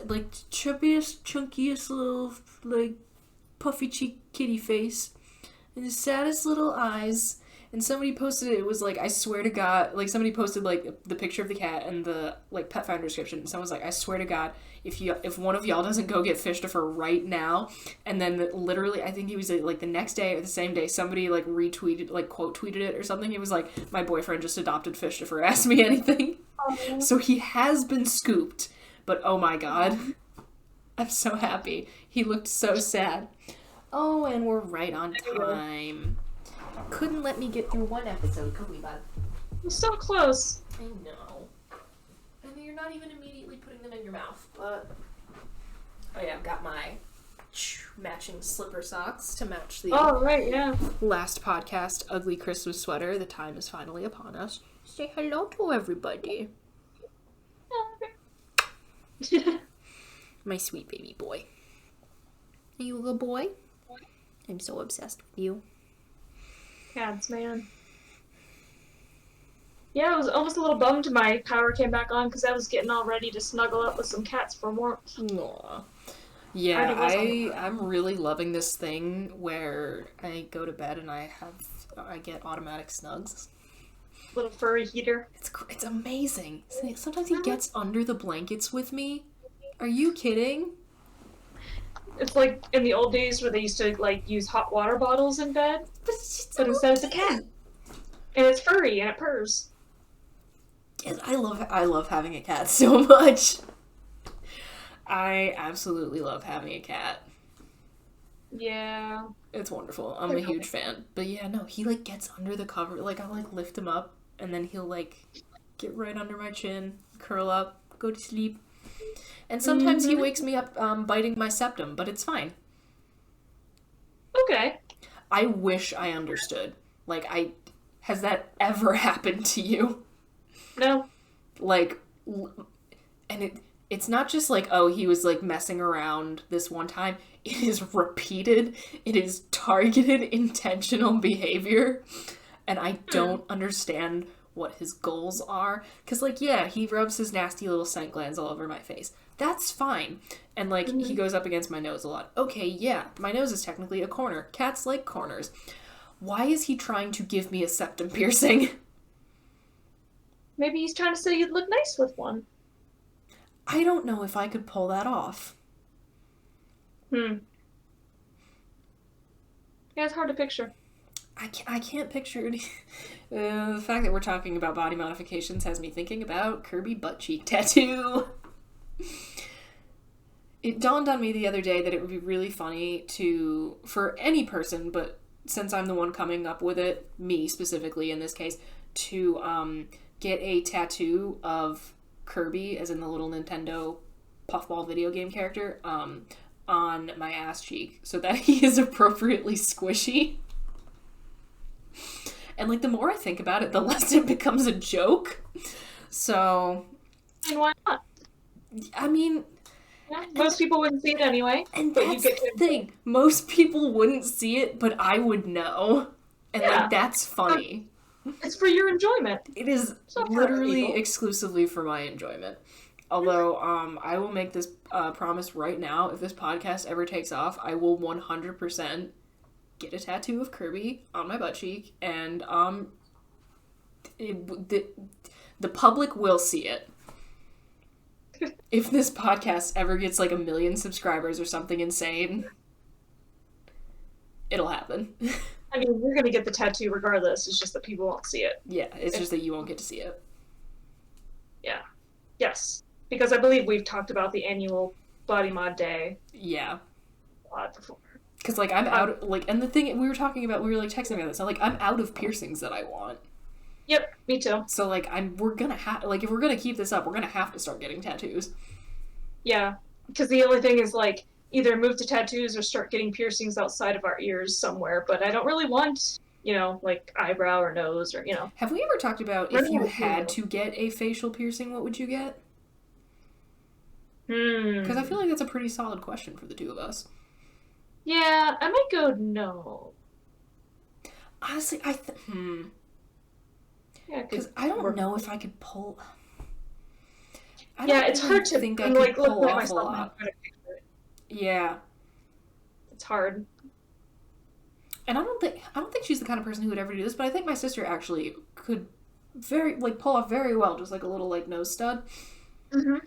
chubbiest, chunkiest little puffy cheek kitty face, and the saddest little eyes. And somebody posted it was I swear to God, somebody posted the picture of the cat and the pet finder description, and someone's I swear to God, if one of y'all doesn't go get Fishtifer right now. And then literally, I think he was the next day or the same day, somebody retweeted, quote tweeted it or something. He was my boyfriend just adopted Fishtifer, ask me anything. Oh. So he has been scooped, but oh my God, I'm so happy. He looked so sad. Oh, and we're right on time. Couldn't let me get through one episode, could we, bud? You're so close. I know. I mean, you're not even immediately putting them in your mouth, but Oh yeah, I've got my matching slipper socks to match the last podcast ugly Christmas sweater. The time is finally upon us. Say hello to everybody. My sweet baby boy. Are you a good boy? I'm so obsessed with you. Cats, man. Yeah, I was almost a little bummed my power came back on because I was getting all ready to snuggle up with some cats for warmth. Aww. Yeah, I'm really loving this thing where I go to bed and I get automatic snugs. Little furry heater. It's amazing. Sometimes he gets under the blankets with me. Are you kidding? It's like in the old days where they used to like use hot water bottles in bed, but instead it's a cat, and it's furry and it purrs. I love having a cat so much. I absolutely love having a cat. Yeah. It's wonderful. I'm a huge fan. But yeah, no, he like gets under the cover. Like I'll like lift him up and then he'll like get right under my chin, curl up, go to sleep. And sometimes he wakes me up biting my septum, but it's fine. Okay. I wish I understood. Like has that ever happened to you? No. Like, and it's not just like, oh, he was like messing around this one time. It is repeated. It is targeted, intentional behavior. And I don't understand what his goals are. Because, like, yeah, he rubs his nasty little scent glands all over my face. That's fine. And, like, he goes up against my nose a lot. Okay, yeah, my nose is technically a corner. Cats like corners. Why is he trying to give me a septum piercing? Maybe he's trying to say you'd look nice with one. I don't know if I could pull that off. Yeah, it's hard to picture. I can't picture it. The fact that we're talking about body modifications has me thinking about Kirby butt cheek tattoo. It dawned on me the other day that it would be really funny for any person, but since I'm the one coming up with it, me specifically in this case, to get a tattoo of Kirby, as in the little Nintendo puffball video game character, on my ass cheek, so that he is appropriately squishy. And, like, the more I think about it, the less it becomes a joke. So... And why not? I mean... Yeah, most people wouldn't see it anyway. And that's the thing. Most people wouldn't see it, but I would know. And, like, that's funny. It's for your enjoyment. It is literally exclusively for my enjoyment. Although, I will make this promise right now. If this podcast ever takes off, I will 100% get a tattoo of Kirby on my butt cheek, and the public will see it. If this podcast ever gets like 1 million subscribers or something insane, it'll happen. I mean, we're gonna get the tattoo regardless, it's just that people won't see it. Yeah, it's just that you won't get to see it. Yeah. Yes. Because I believe we've talked about the annual Body Mod Day. Yeah. A lot before. Because, like, I'm out, like, and the thing we were talking about, we were, like, texting about this, so, like, I'm out of piercings that I want. Yep, me too. So, like, we're gonna have, like, if we're gonna keep this up, we're gonna have to start getting tattoos. Yeah, because the only thing is, like, either move to tattoos or start getting piercings outside of our ears somewhere, but I don't really want, you know, like, eyebrow or nose or, you know. Have we ever talked about if you had to get a facial piercing, what would you get? Because I feel like that's a pretty solid question for the two of us. Yeah, I might go no. Honestly, Yeah, because I don't know if I could pull... It's hard to think I could pull off a lot. Yeah. It's hard. And I don't think she's the kind of person who would ever do this, but I think my sister actually could pull off very well, just like a little, like, nose stud. Mm-hmm.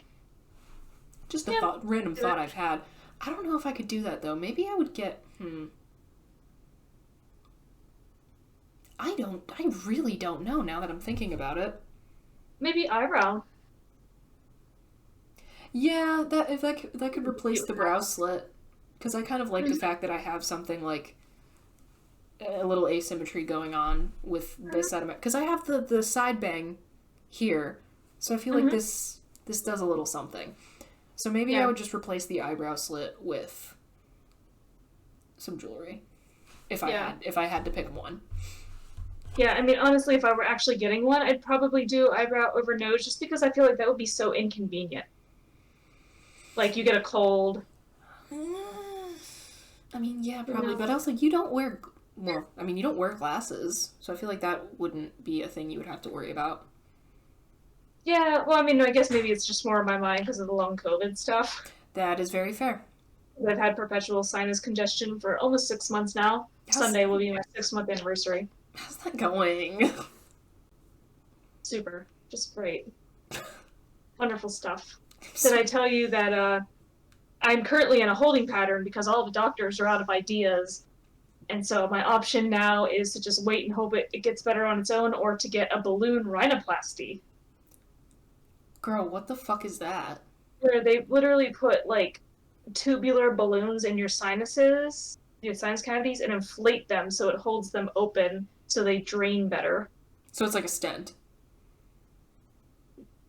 Just a random thought I've had. I don't know if I could do that, though. Maybe I would get, I really don't know now that I'm thinking about it. Maybe eyebrow. Yeah, that could replace the brow slit. Because I kind of like the fact that I have something, like, a little asymmetry going on with this side of my... Because I have the side bang here. So I feel like this does a little something. So maybe I would just replace the eyebrow slit with some jewelry. If I had to pick one. Yeah, I mean, honestly, if I were actually getting one, I'd probably do eyebrow over nose just because I feel like that would be so inconvenient. Like, you get a cold. I mean, yeah, probably. But also, you don't wear... Well, I mean, you don't wear glasses. So I feel like that wouldn't be a thing you would have to worry about. Yeah, well, I mean, I guess maybe it's just more in my mind because of the long COVID stuff. That is very fair. I've had perpetual sinus congestion for almost 6 months now. Sunday will be my 6-month anniversary. How's that going? Super. Just great. Wonderful stuff. Did I tell you that I'm currently in a holding pattern because all the doctors are out of ideas? And so my option now is to just wait and hope it gets better on its own, or to get a balloon rhinoplasty. Girl, what the fuck is that? Where they literally put, like, tubular balloons in your sinuses, your sinus cavities, and inflate them so it holds them open so they drain better. So it's like a stent.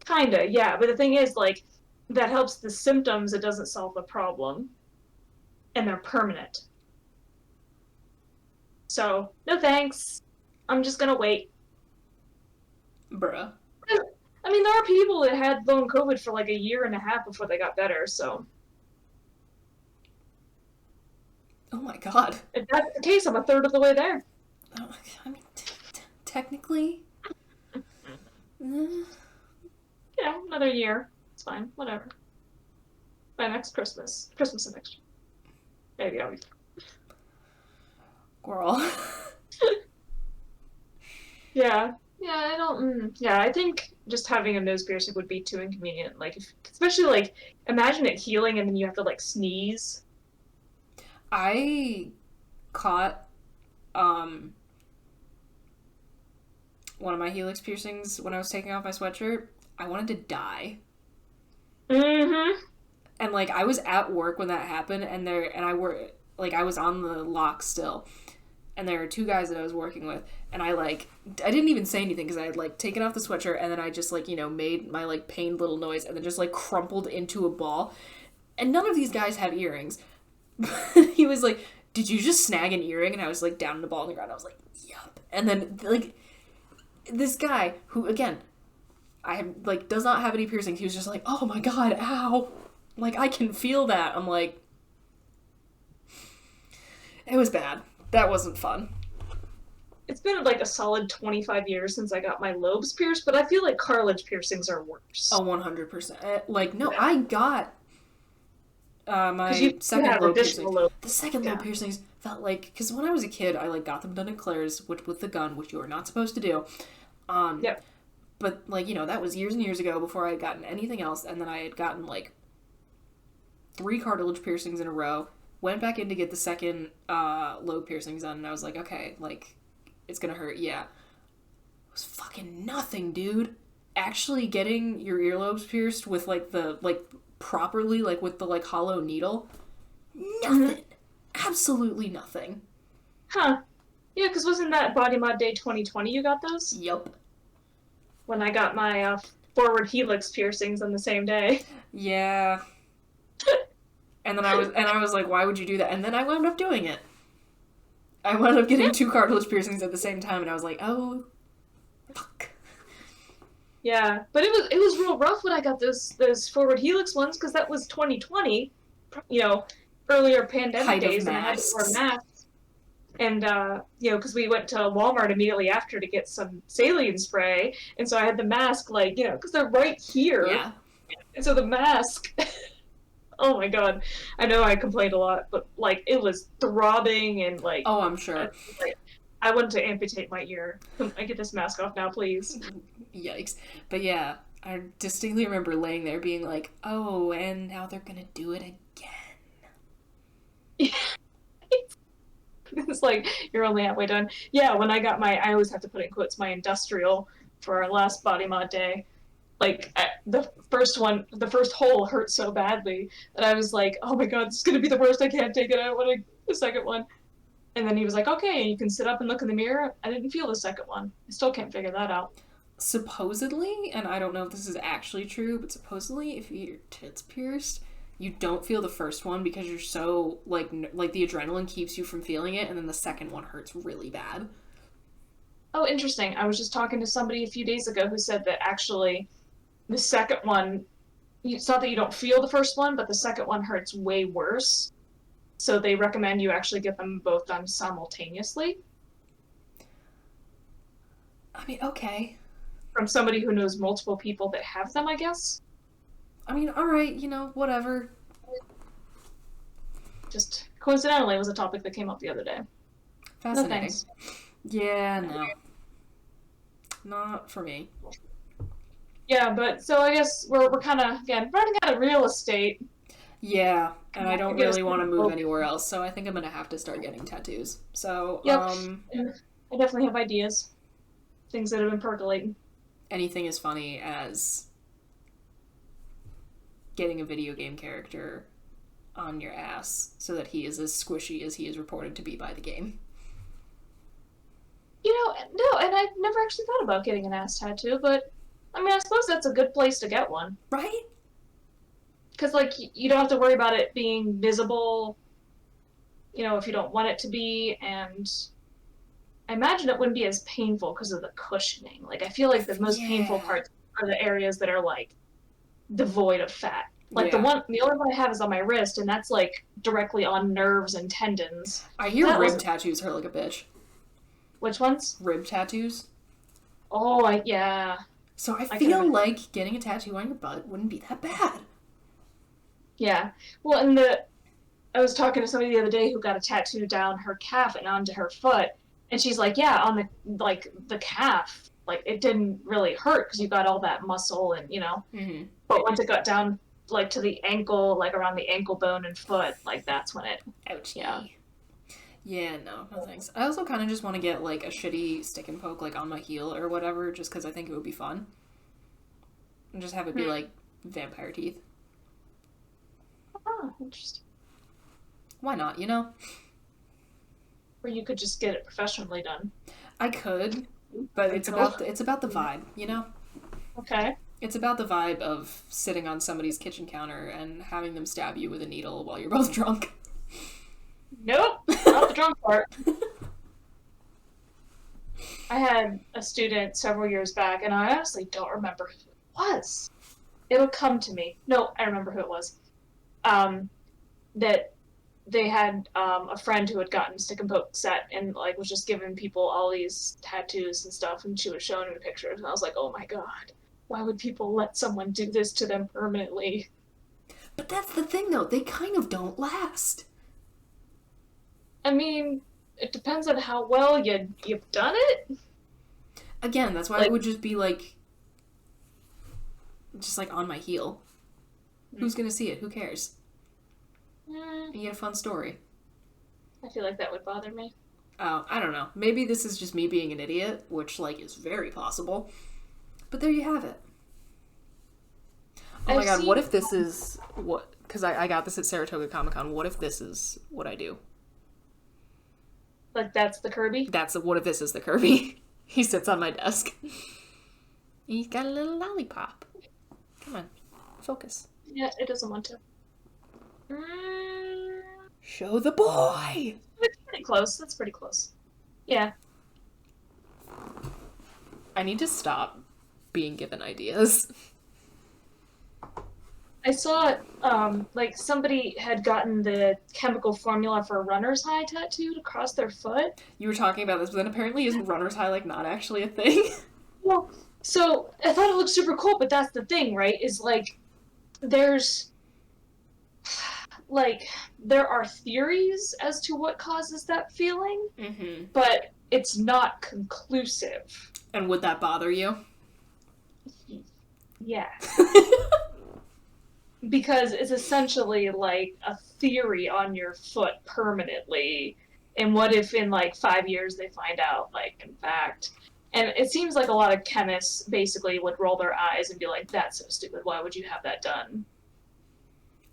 Kinda, yeah. But the thing is, like, that helps the symptoms, it doesn't solve the problem. And they're permanent. So, no thanks. I'm just gonna wait. Bruh. I mean, there are people that had long COVID for like a year and a half before they got better, so. Oh my god. If that's the case, I'm a third of the way there. Oh, I mean, technically. Yeah, another year. It's fine. Whatever. By next Christmas. Christmas of next year. Maybe I'll be. Girl. Yeah. Yeah, I don't. Yeah, I think just having a nose piercing would be too inconvenient. Like, especially like, imagine it healing and then you have to like sneeze. I caught one of my helix piercings when I was taking off my sweatshirt. I wanted to die. Mm-hmm. And like I was at work when that happened, and I was on the lock still. And there were two guys that I was working with, and I didn't even say anything because I had like taken off the sweatshirt, and then I just like, made my like pained little noise, and then just like crumpled into a ball. And none of these guys have earrings. He was like, "Did you just snag an earring?" And I was like down in the ball on the ground. I was like, "Yup." And then like this guy who, again, does not have any piercings. He was just like, "Oh my god, ow!" Like, I can feel that. I'm like, it was bad. That wasn't fun. It's been like a solid 25 years since I got my lobes pierced, but I feel like cartilage piercings are worse. Oh, 100%. Like, no, I got my second lobe piercing. The second lobe piercings felt like, because when I was a kid, I like got them done at Claire's with the gun, which you are not supposed to do. Yep. But like, that was years and years ago before I had gotten anything else, and then I had gotten like 3 cartilage piercings in a row. Went back in to get the second lobe piercings done, and I was like, okay, like, it's gonna hurt, yeah. It was fucking nothing, dude. Actually getting your earlobes pierced with, like, properly, like, with the, like, hollow needle, nothing. Mm-hmm. Absolutely nothing. Huh. Yeah, because wasn't that Body Mod Day 2020 you got those? Yup. When I got my forward helix piercings on the same day. Yeah. And then I was like, why would you do that? And then I wound up doing it. I wound up getting 2 cartilage piercings at the same time, and I was like, oh, fuck. Yeah, but it was real rough when I got those forward helix ones, because that was 2020, earlier pandemic Height days, and I had to wear masks. And, because we went to Walmart immediately after to get some saline spray, and so I had the mask, like, because they're right here. Yeah. And so the mask... Oh my god. I know I complained a lot, but, like, it was throbbing and, like... Oh, I'm sure. I wanted to amputate my ear. Can I get this mask off now, please? Yikes. But yeah, I distinctly remember laying there being like, oh, and now they're gonna do it again. It's like, you're only halfway done. Yeah, when I got I always have to put in quotes, my industrial for our last Body Mod Day. Like, the first hole hurt so badly that I was like, oh my god, this is going to be the worst, I can't take it, I want the second one. And then he was like, okay, you can sit up and look in the mirror. I didn't feel the second one. I still can't figure that out. supposedly, and I don't know if this is actually true, but supposedly if you get your tits pierced, you don't feel the first one because you're so, like the adrenaline keeps you from feeling it, and then the second one hurts really bad. Oh, interesting. I was just talking to somebody a few days ago who said that actually the second one, it's not that you don't feel the first one, but the second one hurts way worse. So they recommend you actually get them both done simultaneously. I mean, okay. From somebody who knows multiple people that have them, I guess. I mean, alright, whatever. Just coincidentally, it was a topic that came up the other day. Fascinating. No thanks. Yeah, no. Not for me. Yeah, but so I guess we're kind of, again, running out of real estate. Yeah, and I don't really want to move anywhere else, so I think I'm going to have to start getting tattoos. So, yep. I definitely have ideas. Things that have been percolating. Anything as funny as getting a video game character on your ass so that he is as squishy as he is reported to be by the game. No, and I've never actually thought about getting an ass tattoo, but I mean, I suppose that's a good place to get one. Right? Because, like, you don't have to worry about it being visible, if you don't want it to be, and I imagine it wouldn't be as painful because of the cushioning. Like, I feel like the most painful parts are the areas that are, like, devoid of fat. Like, the only one I have is on my wrist, and that's, like, directly on nerves and tendons. I hear rib tattoos hurt like a bitch. Which ones? Rib tattoos. Oh, yeah. So I feel like getting a tattoo on your butt wouldn't be that bad. Yeah. Well, and I was talking to somebody the other day who got a tattoo down her calf and onto her foot, and she's like, yeah, on the calf, like, it didn't really hurt because you got all that muscle and, Mm-hmm. But once it got down, like, to the ankle, like, around the ankle bone and foot, like, that's when it... Ouch. Yeah. Yeah, no thanks. I also kind of just want to get, like, a shitty stick and poke, like, on my heel or whatever, just because I think it would be fun. And just have it be, like, vampire teeth. Oh, interesting. Why not, Or you could just get it professionally done. I could, but it's about the vibe, Okay. It's about the vibe of sitting on somebody's kitchen counter and having them stab you with a needle while you're both drunk. Nope, not the drunk part. I had a student several years back, and I honestly don't remember who it was. It'll come to me. No, I remember who it was. That they had a friend who had gotten stick and poke set and, like, was just giving people all these tattoos and stuff, and she was showing me pictures, and I was like, oh my god, why would people let someone do this to them permanently? But that's the thing, though. They kind of don't last. I mean, it depends on how well you've done it. Again, that's why it would just be, like, just, like, on my heel. Who's gonna see it? Who cares? You get a fun story. I feel like that would bother me. Oh, I don't know. Maybe this is just me being an idiot, which, like, is very possible. But there you have it. Oh my god, what if this is what... Because I got this at Saratoga Comic-Con. What if this is what I do? Like, that's the Kirby? What if this is the Kirby? He sits on my desk. He's got a little lollipop. Come on. Focus. Yeah, it doesn't want to. Show the boy! It's pretty close. That's pretty close. Yeah. I need to stop being given ideas. I saw, like, somebody had gotten the chemical formula for runner's high tattooed across their foot. You were talking about this, but then apparently isn't runner's high, like, not actually a thing? Well, so, I thought it looked super cool, but that's the thing, right? Is, like, there's... Like, there are theories as to what causes that feeling, but it's not conclusive. And would that bother you? Yeah. Because it's essentially like a theory on your foot permanently. And what if in like 5 years they find out, like, in fact... And it seems like a lot of chemists basically would roll their eyes and be like, that's so stupid, why would you have that done?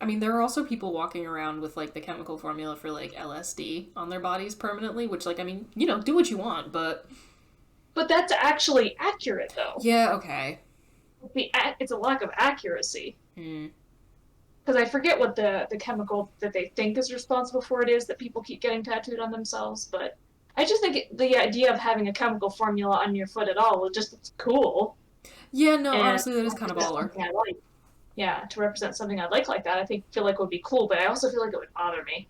I mean, there are also people walking around with, like, the chemical formula for, like, LSD on their bodies permanently, which, like, I mean, do what you want, but... But that's actually accurate, though. Yeah, okay. It's a lack of accuracy. Because I forget what the chemical that they think is responsible for it is that people keep getting tattooed on themselves, but I just think the idea of having a chemical formula on your foot at all is just it's cool. Yeah, no, honestly, that is kind of baller. Like. Yeah, to represent something I like that, I feel like would be cool, but I also feel like it would bother me.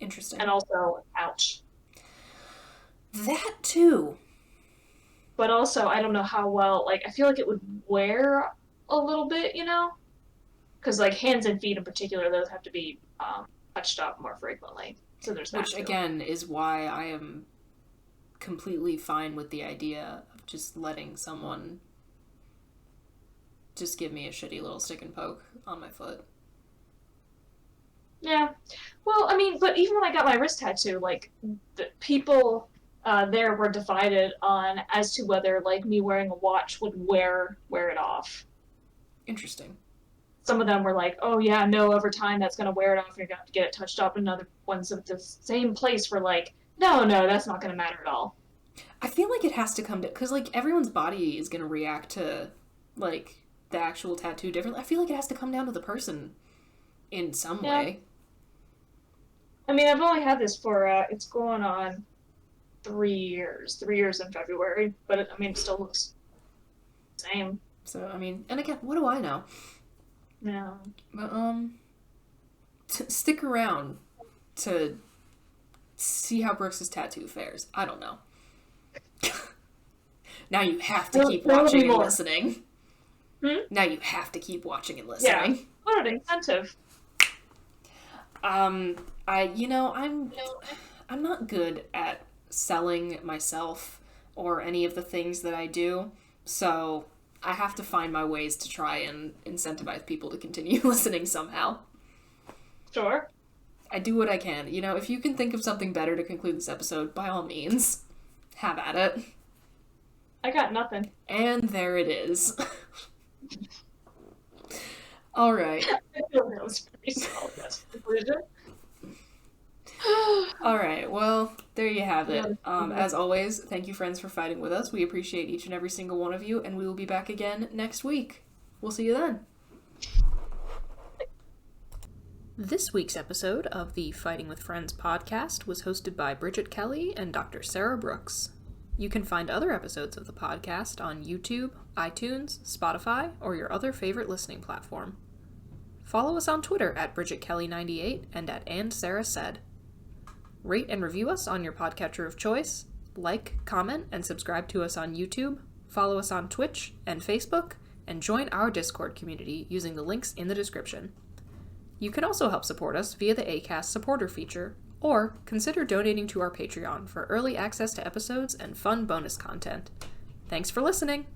Interesting. And also, ouch. That too. But also, I don't know how well, like, I feel like it would wear a little bit, you know? Because, like, hands and feet in particular, those have to be touched up more frequently. So there's that. Which, again, is why I am completely fine with the idea of just letting someone just give me a shitty little stick and poke on my foot. Yeah. Well, I mean, but even when I got my wrist tattoo, like, the people there were divided on as to whether, like, me wearing a watch would wear it off. Interesting. Some of them were like, oh yeah, no, over time that's going to wear it off and you're going to have to get it touched up. And other ones of the same place were like, no, that's not going to matter at all. I feel like it has to come to, because, like, everyone's body is going to react to, like, the actual tattoo differently. I feel like it has to come down to the person in some way. I mean, I've only had this for, it's going on 3 years. 3 years in February. But, it still looks the same. So, I mean, and again, what do I know? No. But, stick around to see how Brooks' tattoo fares. I don't know. Now you have to keep watching and listening. Now you have to keep watching and listening. Yeah. What an incentive. I'm not good at selling myself or any of the things that I do, so I have to find my ways to try and incentivize people to continue listening somehow. Sure. I do what I can. You know, if you can think of something better to conclude this episode, by all means, have at it. I got nothing. And there it is. All right. I feel that was pretty solid. That's the conclusion. All right. Well, there you have it. As always, thank you, friends, for fighting with us. We appreciate each and every single one of you, and we will be back again next week. We'll see you then. This week's episode of the Fighting with Friends podcast was hosted by Bridget Kelly and Dr. Sarah Brookes. You can find other episodes of the podcast on YouTube, iTunes, Spotify, or your other favorite listening platform. Follow us on Twitter at BridgetKelly98 and at AndSarahSaid. Rate and review us on your podcatcher of choice. Like, comment, and subscribe to us on YouTube. Follow us on Twitch and Facebook, and join our Discord community using the links in the description. You can also help support us via the Acast supporter feature, or consider donating to our Patreon for early access to episodes and fun bonus content. Thanks for listening!